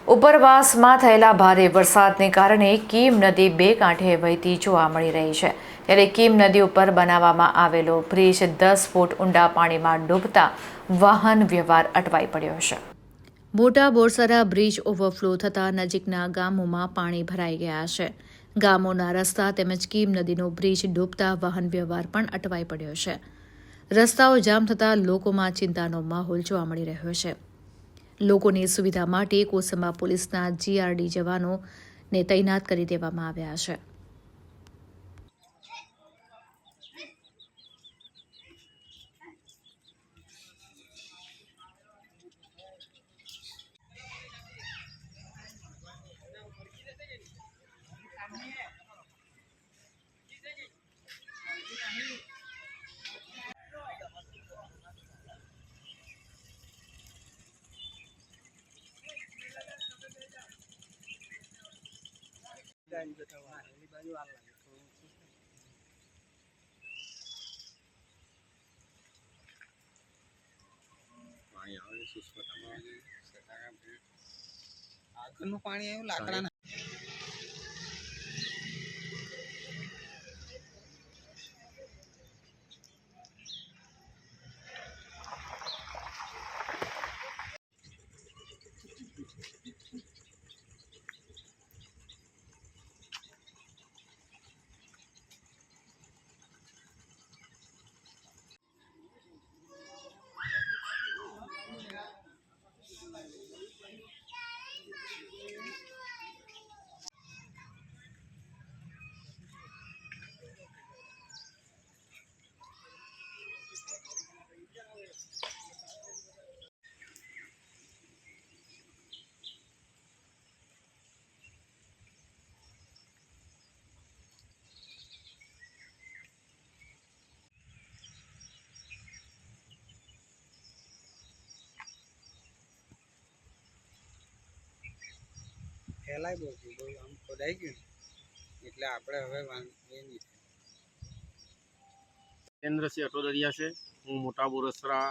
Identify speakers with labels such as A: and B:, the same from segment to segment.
A: ઉપરવાસમાં થયેલા ભારે વરસાદને કારણે કીમ નદી બે કાંઠે વહેતી જોવા મળી રહી છે। ત્યારે કીમ નદી ઉપર બનાવવામાં આવેલો બ્રિજ 10 ફૂટ ઊંડા પાણીમાં ડૂબતા વાહન વ્યવહાર અટવાઈ પડ્યો છે। મોટા બોરસરા બ્રિજ ઓવરફ્લો થતાં નજીકના ગામોમાં પાણી ભરાઈ ગયા છે। ગામોના રસ્તા તેમજ કીમ નદીનો બ્રિજ ડૂબતા વાહન વ્યવહાર પણ અટવાઈ પડ્યો છે। રસ્તાઓ જામ થતાં લોકોમાં ચિંતાનો માહોલ જોવા મળી રહ્યો છે। લોકોની સુવિધા માટે કોસંબા પોલીસના GRD જવાનોને તૈનાત કરી દેવામાં આવ્યા છે।
B: આગળનું પાણી આવ્યું લાકડાના ફેલાય બહુ આમ ખોદાઈ ગયું એટલે આપણે હવે એ નહીં।
C: મહેન્દ્રસિંહ અટોદરિયા છે। હું મોટા બોરસરા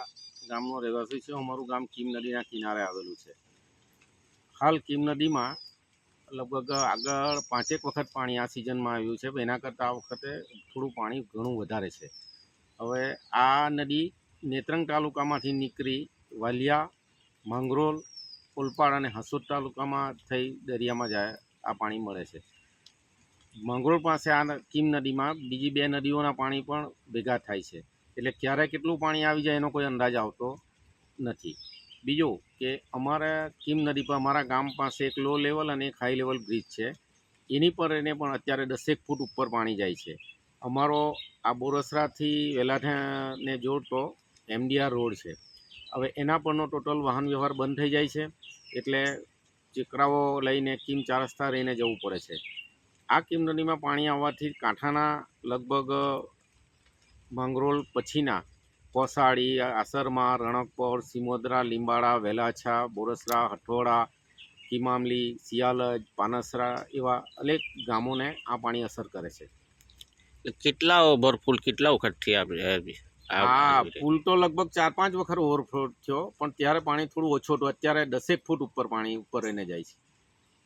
C: ગામનો રહેવાસી છું। અમારું ગામ કીમ નદીના કિનારે આવેલું છે। હાલ કીમ નદીમાં લગભગ આગળ 5 વખત પાણી આ સિઝનમાં આવ્યું છે। એના કરતાં આ વખતે થોડું પાણી ઘણું વધારે છે। હવે આ નદી નેત્રંગ તાલુકામાંથી નીકળી વાલિયા, માંગરોળ, ઓલપાડ અને હસોદ તાલુકામાં થઈ દરિયામાં જાય આ પાણી મળે છે। માંગરોળ પાસે આ કીમ નદીમાં બીજી 2 નદીઓના પાણી પણ ભેગા થાય છે, એટલે ક્યારે કેટલું પાણી આવી જાય એનો કોઈ અંદાજ આવતો નથી। બીજું કે અમારે કીમ નદી પર અમારા ગામ પાસે એક લો લેવલ અને એક હાઈ લેવલ બ્રિજ છે, એની પર એને પણ અત્યારે 10 ફૂટ ઉપર પાણી જાય છે। અમારો આ બોરસરાથી વેલાઠાને જોડતો MDR રોડ છે। હવે એના પરનો ટોટલ વાહન વ્યવહાર બંધ થઈ જાય છે, એટલે ચીકરાઓ લઈને કીમ 4 રસ્તા રહીને જવું પડે છે। આ કીમ નદીમાં પાણી આવવાથી કાંઠાના લગભગ માંગરોળ પછીના કોસાડી, આસરમા, રણકપોર, સિમોદરા, લીંબાડા, વેલાછા, બોરસરા, હઠોડા, કીમામલી, સિયાલજ, પાનસરા એવા અનેક ગામોને આ પાણી અસર કરે છે।
D: કેટલા ઓવરફુલ કેટલા વખત થયા?
C: આ પુલ તો લગભગ 4-5 વખત ઓવરફ્લો થયો, પણ ત્યારે પાણી થોડું ઓછું હતું। અત્યારે 10 ફૂટ ઉપર પાણી ઉપર રહીને જાય છે।